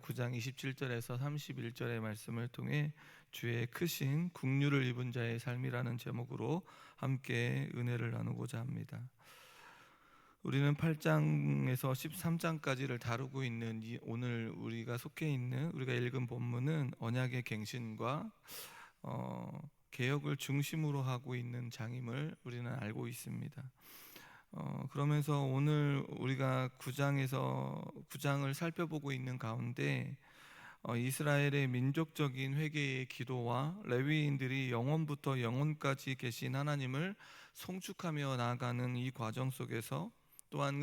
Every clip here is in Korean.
9장 27절에서 31절의 말씀을 통해 주의 크신 긍휼을 입은 자의 삶이라는 제목으로 함께 은혜를 나누고자 합니다. 우리는 8장에서 13장까지를 다루고 있는 오늘 우리가 속해 있는 우리가 읽은 본문은 언약의 갱신과 개혁을 중심으로 하고 있는 장임을 우리는 알고 있습니다. 그러면서 오늘 우리가 9장을 살펴보고 있는 가운데 이스라엘의 민족적인 회개의 기도와 레위인들이 영원부터 영원까지 계신 하나님을 송축하며 나아가는 이 과정 속에서 또한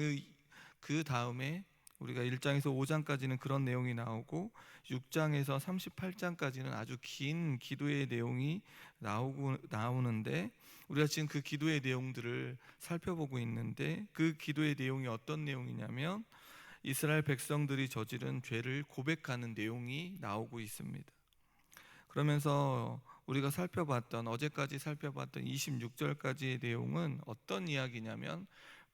그 다음에 우리가 1장에서 5장까지는 그런 내용이 나오고 6장에서 38장까지는 아주 긴 기도의 내용이 나오는데 우리가 지금 그 기도의 내용들을 살펴보고 있는데 그 기도의 내용이 어떤 내용이냐면 이스라엘 백성들이 저지른 죄를 고백하는 내용이 나오고 있습니다. 그러면서 우리가 어제까지 살펴봤던 26절까지의 내용은 어떤 이야기냐면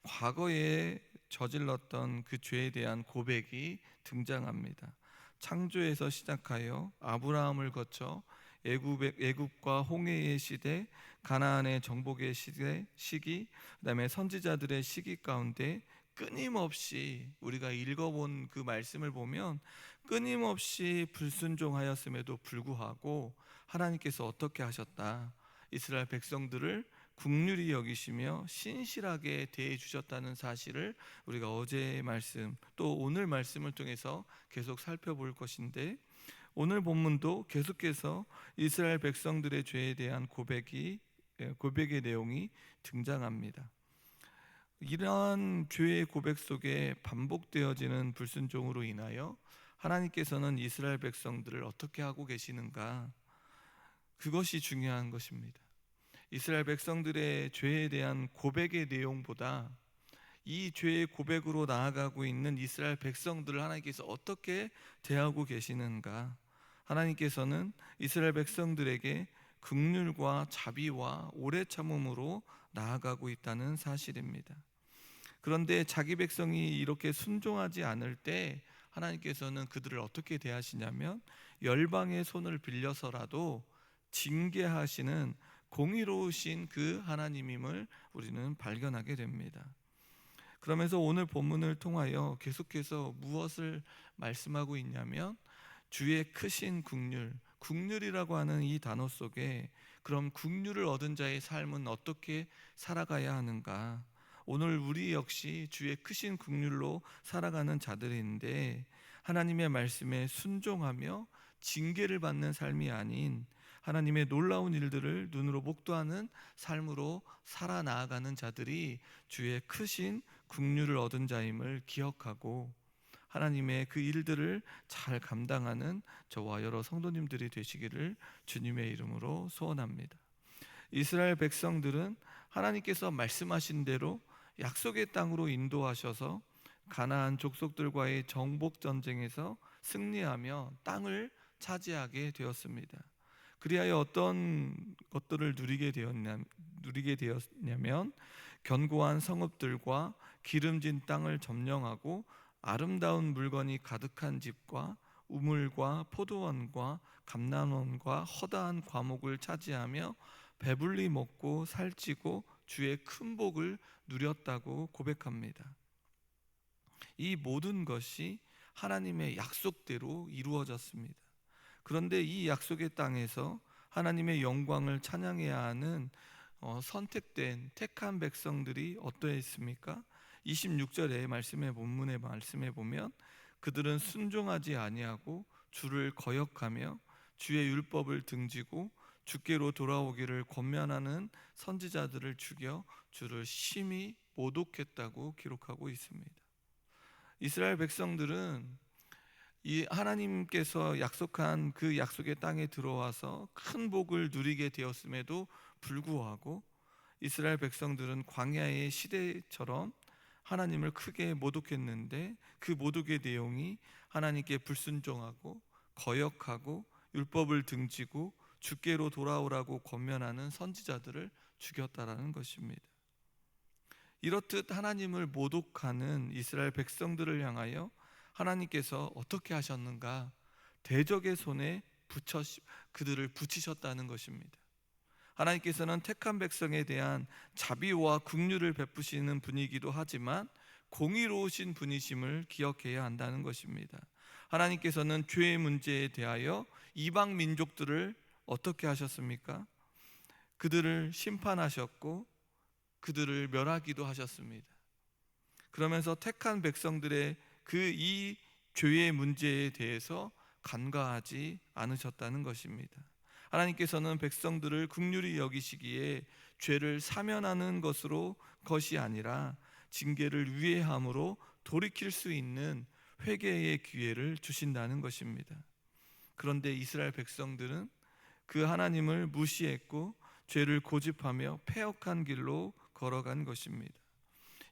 과거에 저질렀던 그 죄에 대한 고백이 등장합니다. 창조에서 시작하여 아브라함을 거쳐 애굽과 홍해의 시대, 가나안의 정복의 시기, 그다음에 선지자들의 시기 가운데 끊임없이 우리가 읽어본 그 말씀을 보면 끊임없이 불순종하였음에도 불구하고 하나님께서 어떻게 하셨다? 이스라엘 백성들을 긍휼히 여기시며 신실하게 대해 주셨다는 사실을 우리가 어제의 말씀 또 오늘 말씀을 통해서 계속 살펴볼 것인데 오늘 본문도 계속해서 이스라엘 백성들의 죄에 대한 고백의 내용이 등장합니다. 이러한 죄의 고백 속에 반복되어지는 불순종으로 인하여 하나님께서는 이스라엘 백성들을 어떻게 하고 계시는가? 그것이 중요한 것입니다. 이스라엘 백성들의 죄에 대한 고백의 내용보다 이 죄의 고백으로 나아가고 있는 이스라엘 백성들을 하나님께서 어떻게 대하고 계시는가? 하나님께서는 이스라엘 백성들에게 긍휼과 자비와 오래 참음으로 나아가고 있다는 사실입니다. 그런데 자기 백성이 이렇게 순종하지 않을 때 하나님께서는 그들을 어떻게 대하시냐면 열방의 손을 빌려서라도 징계하시는 공의로우신 그 하나님임을 우리는 발견하게 됩니다. 그러면서 오늘 본문을 통하여 계속해서 무엇을 말씀하고 있냐면 주의 크신 긍휼이라고 하는 이 단어 속에 그럼 긍휼을 얻은 자의 삶은 어떻게 살아가야 하는가? 오늘 우리 역시 주의 크신 긍휼로 살아가는 자들인데 하나님의 말씀에 순종하며 징계를 받는 삶이 아닌 하나님의 놀라운 일들을 눈으로 목도하는 삶으로 살아나가는 자들이 주의 크신 긍휼을 얻은 자임을 기억하고 하나님의 그 일들을 잘 감당하는 저와 여러 성도님들이 되시기를 주님의 이름으로 소원합니다. 이스라엘 백성들은 하나님께서 말씀하신 대로 약속의 땅으로 인도하셔서 가나안 족속들과의 정복 전쟁에서 승리하며 땅을 차지하게 되었습니다. 그리하여 어떤 것들을 누리게 되었냐면 견고한 성읍들과 기름진 땅을 점령하고 아름다운 물건이 가득한 집과 우물과 포도원과 감람원과 허다한 과목을 차지하며 배불리 먹고 살찌고 주의 큰 복을 누렸다고 고백합니다. 이 모든 것이 하나님의 약속대로 이루어졌습니다. 그런데 이 약속의 땅에서 하나님의 영광을 찬양해야 하는 선택된 택한 백성들이 어떠했습니까? 26절의 본문의 말씀에 보면 그들은 순종하지 아니하고 주를 거역하며 주의 율법을 등지고 주께로 돌아오기를 권면하는 선지자들을 죽여 주를 심히 모독했다고 기록하고 있습니다. 이스라엘 백성들은 이 하나님께서 약속한 그 약속의 땅에 들어와서 큰 복을 누리게 되었음에도 불구하고 이스라엘 백성들은 광야의 시대처럼 하나님을 크게 모독했는데 그 모독의 내용이 하나님께 불순종하고 거역하고 율법을 등지고 주께로 돌아오라고 권면하는 선지자들을 죽였다라는 것입니다. 이렇듯 하나님을 모독하는 이스라엘 백성들을 향하여 하나님께서 어떻게 하셨는가? 대적의 손에 그들을 붙이셨다는 것입니다. 하나님께서는 택한 백성에 대한 자비와 긍휼을 베푸시는 분이기도 하지만 공의로우신 분이심을 기억해야 한다는 것입니다. 하나님께서는 죄의 문제에 대하여 이방 민족들을 어떻게 하셨습니까? 그들을 심판하셨고 그들을 멸하기도 하셨습니다. 그러면서 택한 백성들의 이 죄의 문제에 대해서 간과하지 않으셨다는 것입니다. 하나님께서는 백성들을 긍휼히 여기시기에 죄를 사면하는 것이 아니라 징계를 위해함으로 돌이킬 수 있는 회개의 기회를 주신다는 것입니다. 그런데 이스라엘 백성들은 그 하나님을 무시했고 죄를 고집하며 패역한 길로 걸어간 것입니다.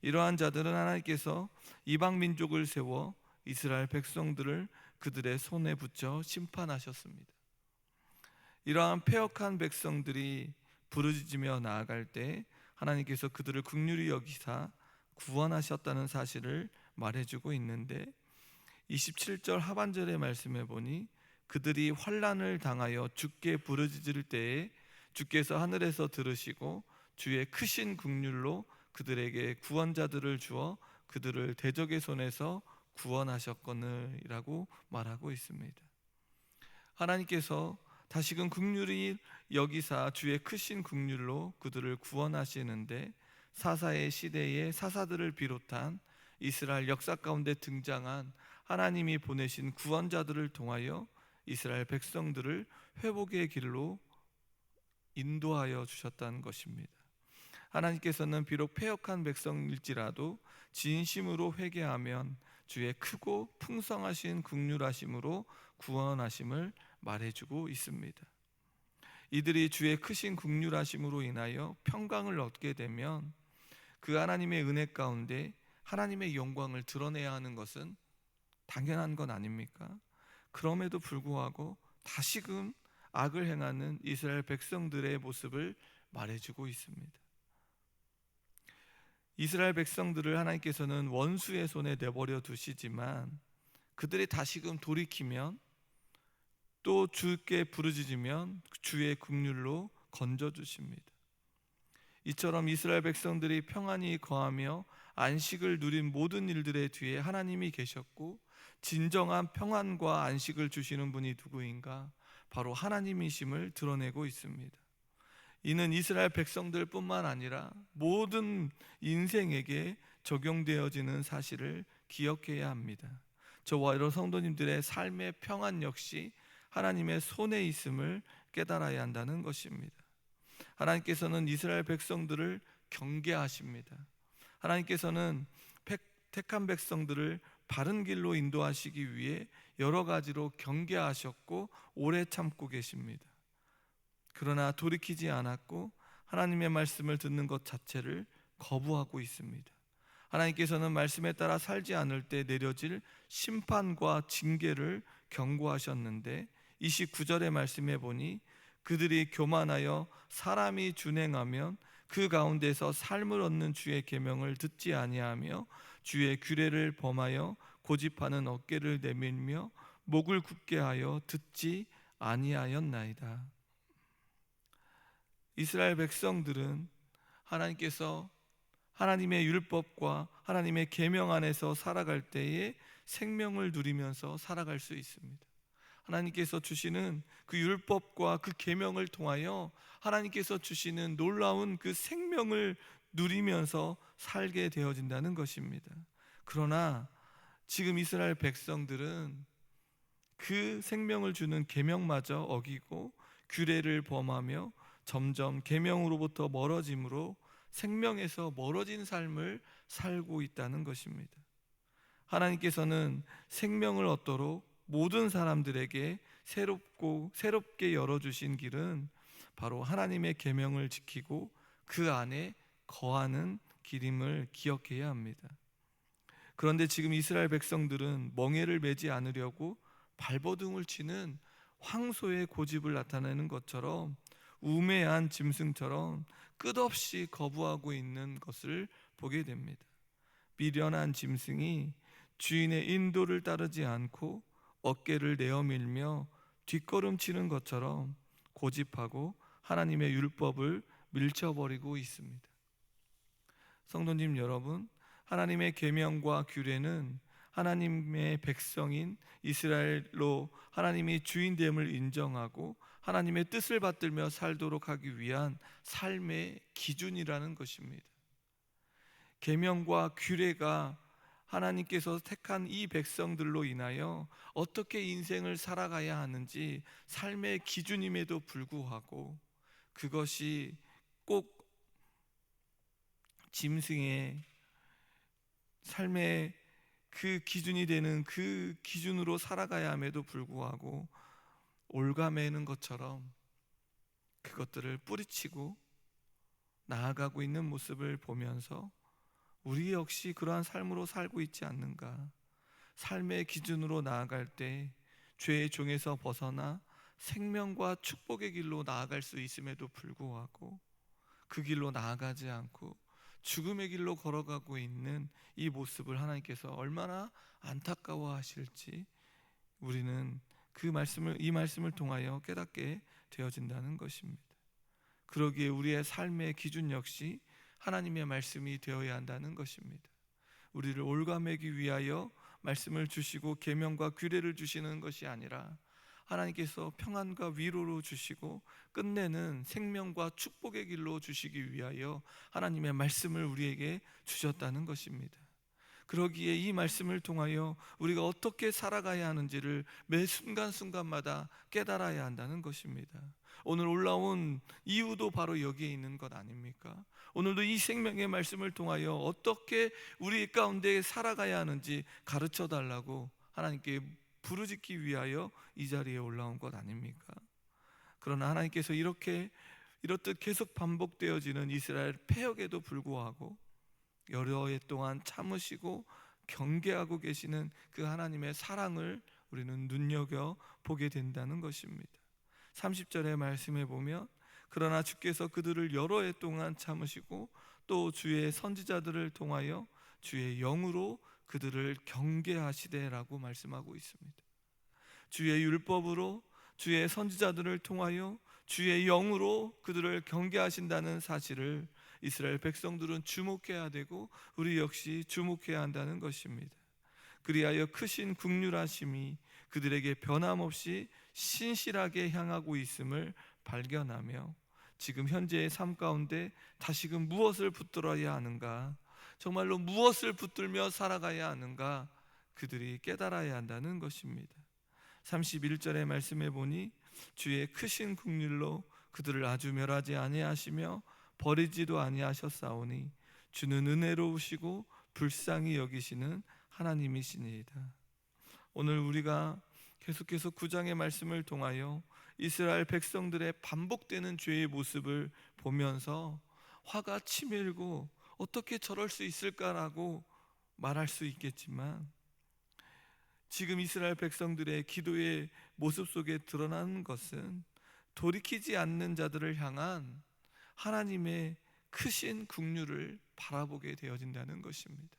이러한 자들은 하나님께서 이방 민족을 세워 이스라엘 백성들을 그들의 손에 붙여 심판하셨습니다. 이러한 패역한 백성들이 부르짖으며 나아갈 때 하나님께서 그들을 긍휼히 여기사 구원하셨다는 사실을 말해주고 있는데 27절 하반절의 말씀에 보니 그들이 환난을 당하여 주께 부르짖을 때에 주께서 하늘에서 들으시고 주의 크신 긍휼로 그들에게 구원자들을 주어 그들을 대적의 손에서 구원하셨거늘이라고 말하고 있습니다. 하나님께서 다시금 긍휼히 여기사 주의 크신 긍휼로 그들을 구원하시는데 사사의 시대에 사사들을 비롯한 이스라엘 역사 가운데 등장한 하나님이 보내신 구원자들을 통하여 이스라엘 백성들을 회복의 길로 인도하여 주셨다는 것입니다. 하나님께서는 비록 패역한 백성일지라도 진심으로 회개하면 주의 크고 풍성하신 긍휼하심으로 구원하심을 말해주고 있습니다. 이들이 주의 크신 긍휼하심으로 인하여 평강을 얻게 되면 그 하나님의 은혜 가운데 하나님의 영광을 드러내야 하는 것은 당연한 건 아닙니까? 그럼에도 불구하고 다시금 악을 행하는 이스라엘 백성들의 모습을 말해주고 있습니다. 이스라엘 백성들을 하나님께서는 원수의 손에 내버려 두시지만 그들이 다시금 돌이키면 또 주께 부르짖으면 주의 긍휼로 건져주십니다. 이처럼 이스라엘 백성들이 평안히 거하며 안식을 누린 모든 일들의 뒤에 하나님이 계셨고 진정한 평안과 안식을 주시는 분이 누구인가? 바로 하나님이심을 드러내고 있습니다. 이는 이스라엘 백성들뿐만 아니라 모든 인생에게 적용되어지는 사실을 기억해야 합니다. 저와 여러 성도님들의 삶의 평안 역시 하나님의 손에 있음을 깨달아야 한다는 것입니다. 하나님께서는 이스라엘 백성들을 경계하십니다. 하나님께서는 택한 백성들을 바른 길로 인도하시기 위해 여러 가지로 경계하셨고 오래 참고 계십니다. 그러나 돌이키지 않았고 하나님의 말씀을 듣는 것 자체를 거부하고 있습니다. 하나님께서는 말씀에 따라 살지 않을 때 내려질 심판과 징계를 경고하셨는데 29절의 말씀에 보니 그들이 교만하여 사람이 준행하면 그 가운데서 삶을 얻는 주의 계명을 듣지 아니하며 주의 규례를 범하여 고집하는 어깨를 내밀며 목을 굳게 하여 듣지 아니하였나이다. 이스라엘 백성들은 하나님께서 하나님의 율법과 하나님의 계명 안에서 살아갈 때에 생명을 누리면서 살아갈 수 있습니다. 하나님께서 주시는 그 율법과 그 계명을 통하여 하나님께서 주시는 놀라운 그 생명을 누리면서 살게 되어진다는 것입니다. 그러나 지금 이스라엘 백성들은 그 생명을 주는 계명마저 어기고 규례를 범하며 점점 계명으로부터 멀어짐으로 생명에서 멀어진 삶을 살고 있다는 것입니다. 하나님께서는 생명을 얻도록 모든 사람들에게 새롭게 열어주신 길은 바로 하나님의 계명을 지키고 그 안에 거하는 길임을 기억해야 합니다. 그런데 지금 이스라엘 백성들은 멍에를 매지 않으려고 발버둥을 치는 황소의 고집을 나타내는 것처럼 우매한 짐승처럼 끝없이 거부하고 있는 것을 보게 됩니다. 미련한 짐승이 주인의 인도를 따르지 않고 어깨를 내어밀며 뒷걸음치는 것처럼 고집하고 하나님의 율법을 밀쳐버리고 있습니다. 성도님 여러분, 하나님의 계명과 규례는 하나님의 백성인 이스라엘로 하나님이 주인됨을 인정하고 하나님의 뜻을 받들며 살도록 하기 위한 삶의 기준이라는 것입니다. 계명과 규례가 하나님께서 택한 이 백성들로 인하여 어떻게 인생을 살아가야 하는지 삶의 기준임에도 불구하고 그것이 꼭 짐승의 삶의 그 기준이 되는 그 기준으로 살아가야 함에도 불구하고 올가매는 것처럼 그것들을 뿌리치고 나아가고 있는 모습을 보면서 우리 역시 그러한 삶으로 살고 있지 않는가? 삶의 기준으로 나아갈 때 죄의 종에서 벗어나 생명과 축복의 길로 나아갈 수 있음에도 불구하고 그 길로 나아가지 않고 죽음의 길로 걸어가고 있는 이 모습을 하나님께서 얼마나 안타까워하실지 우리는 이 말씀을 통하여 깨닫게 되어진다는 것입니다. 그러기에 우리의 삶의 기준 역시 하나님의 말씀이 되어야 한다는 것입니다. 우리를 올가매기 위하여 말씀을 주시고 계명과 규례를 주시는 것이 아니라 하나님께서 평안과 위로로 주시고 끝내는 생명과 축복의 길로 주시기 위하여 하나님의 말씀을 우리에게 주셨다는 것입니다. 그러기에 이 말씀을 통하여 우리가 어떻게 살아가야 하는지를 매 순간순간마다 깨달아야 한다는 것입니다. 오늘 올라온 이유도 바로 여기에 있는 것 아닙니까? 오늘도 이 생명의 말씀을 통하여 어떻게 우리 가운데 살아가야 하는지 가르쳐 달라고 하나님께 부르짖기 위하여 이 자리에 올라온 것 아닙니까? 그러나 하나님께서 이렇듯 계속 반복되어지는 이스라엘 패역에도 불구하고 여러 해 동안 참으시고 경계하고 계시는 그 하나님의 사랑을 우리는 눈여겨보게 된다는 것입니다. 30절의 말씀에 보면 그러나 주께서 그들을 여러 해 동안 참으시고 또 주의 선지자들을 통하여 주의 영으로 그들을 경계하시되라고 말씀하고 있습니다. 주의 율법으로 주의 선지자들을 통하여 주의 영으로 그들을 경계하신다는 사실을 이스라엘 백성들은 주목해야 되고 우리 역시 주목해야 한다는 것입니다. 그리하여 크신 긍휼하심이 그들에게 변함없이 신실하게 향하고 있음을 발견하며 지금 현재의 삶 가운데 다시금 무엇을 붙들어야 하는가, 정말로 무엇을 붙들며 살아가야 하는가 그들이 깨달아야 한다는 것입니다. 31절의 말씀에 보니 주의 크신 긍휼로 그들을 아주 멸하지 아니하시며 버리지도 아니하셨사오니 주는 은혜로우시고 불쌍히 여기시는 하나님이시니이다. 오늘 우리가 계속해서 9장의 말씀을 통하여 이스라엘 백성들의 반복되는 죄의 모습을 보면서 화가 치밀고 어떻게 저럴 수 있을까라고 말할 수 있겠지만 지금 이스라엘 백성들의 기도의 모습 속에 드러나는 것은 돌이키지 않는 자들을 향한 하나님의 크신 긍휼을 바라보게 되어진다는 것입니다.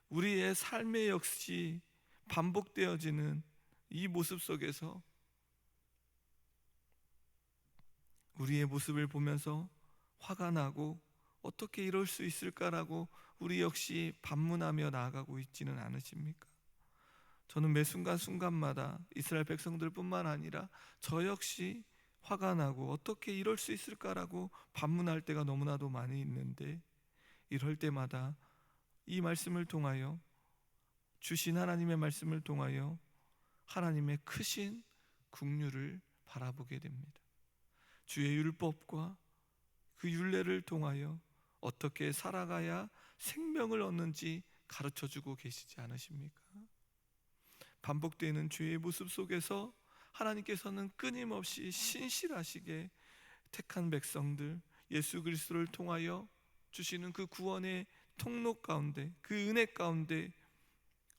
우리의 삶에 역시 반복되어지는 이 모습 속에서 우리의 모습을 보면서 화가 나고 어떻게 이럴 수 있을까라고 우리 역시 반문하며 나아가고 있지는 않으십니까? 저는 매 순간순간마다 이스라엘 백성들뿐만 아니라 저 역시 화가 나고 어떻게 이럴 수 있을까라고 반문할 때가 너무나도 많이 있는데 이럴 때마다 이 말씀을 통하여 주신 하나님의 말씀을 통하여 하나님의 크신 긍휼을 바라보게 됩니다. 주의 율법과 그 율례를 통하여 어떻게 살아가야 생명을 얻는지 가르쳐주고 계시지 않으십니까? 반복되는 죄의 모습 속에서 하나님께서는 끊임없이 신실하시게 택한 백성들 예수 그리스도를 통하여 주시는 그 구원의 통로 가운데 그 은혜 가운데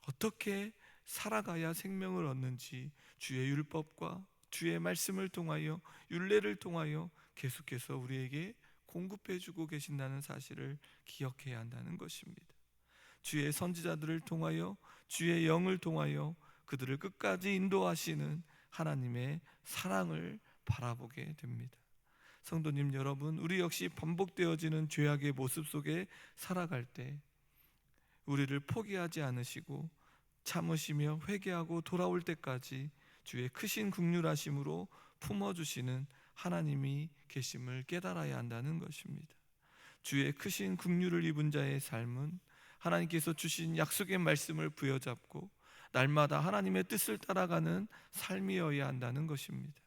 어떻게 살아가야 생명을 얻는지 주의 율법과 주의 말씀을 통하여 율례를 통하여 계속해서 우리에게 공급해 주고 계신다는 사실을 기억해야 한다는 것입니다. 주의 선지자들을 통하여 주의 영을 통하여 그들을 끝까지 인도하시는 하나님의 사랑을 바라보게 됩니다. 성도님 여러분, 우리 역시 반복되어지는 죄악의 모습 속에 살아갈 때 우리를 포기하지 않으시고 참으시며 회개하고 돌아올 때까지 주의 크신 긍휼하심으로 품어주시는 하나님이 계심을 깨달아야 한다는 것입니다. 주의 크신 긍휼을 입은 자의 삶은 하나님께서 주신 약속의 말씀을 부여잡고 날마다 하나님의 뜻을 따라가는 삶이어야 한다는 것입니다.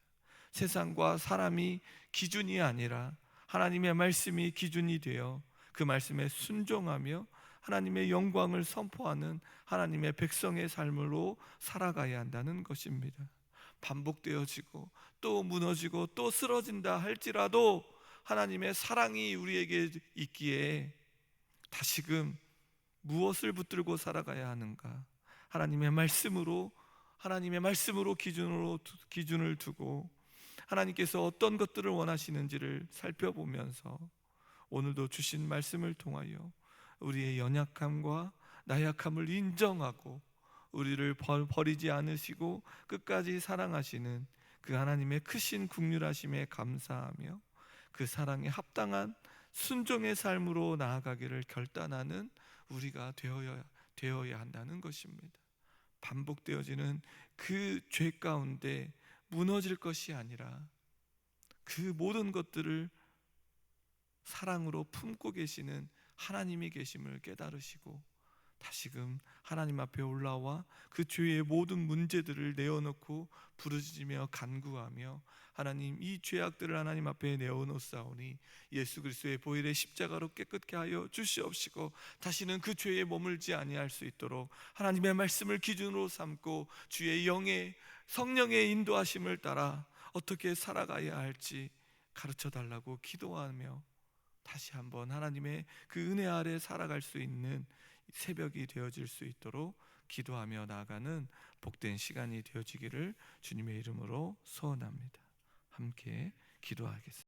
세상과 사람이 기준이 아니라 하나님의 말씀이 기준이 되어 그 말씀에 순종하며 하나님의 영광을 선포하는 하나님의 백성의 삶으로 살아가야 한다는 것입니다. 반복되어지고 또 무너지고 또 쓰러진다 할지라도 하나님의 사랑이 우리에게 있기에 다시금 무엇을 붙들고 살아가야 하는가? 하나님의 말씀으로 기준을 두고 하나님께서 어떤 것들을 원하시는지를 살펴보면서 오늘도 주신 말씀을 통하여 우리의 연약함과 나약함을 인정하고 우리를 버리지 않으시고 끝까지 사랑하시는 그 하나님의 크신 긍휼하심에 감사하며 그 사랑에 합당한 순종의 삶으로 나아가기를 결단하는 우리가 되어야 한다는 것입니다. 반복되어지는 그 죄 가운데 무너질 것이 아니라 그 모든 것들을 사랑으로 품고 계시는 하나님이 계심을 깨달으시고 다시금 하나님 앞에 올라와 그 죄의 모든 문제들을 내어놓고 부르짖으며 간구하며 하나님, 이 죄악들을 하나님 앞에 내어놓사오니 예수 그리스도의 보혈의 십자가로 깨끗게 하여 주시옵시고 다시는 그 죄에 머물지 아니할 수 있도록 하나님의 말씀을 기준으로 삼고 주의 영의 성령의 인도하심을 따라 어떻게 살아가야 할지 가르쳐 달라고 기도하며 다시 한번 하나님의 그 은혜 아래 살아갈 수 있는 새벽이 되어질 수 있도록 기도하며 나아가는 복된 시간이 되어지기를 주님의 이름으로 소원합니다. 함께 기도하겠습니다.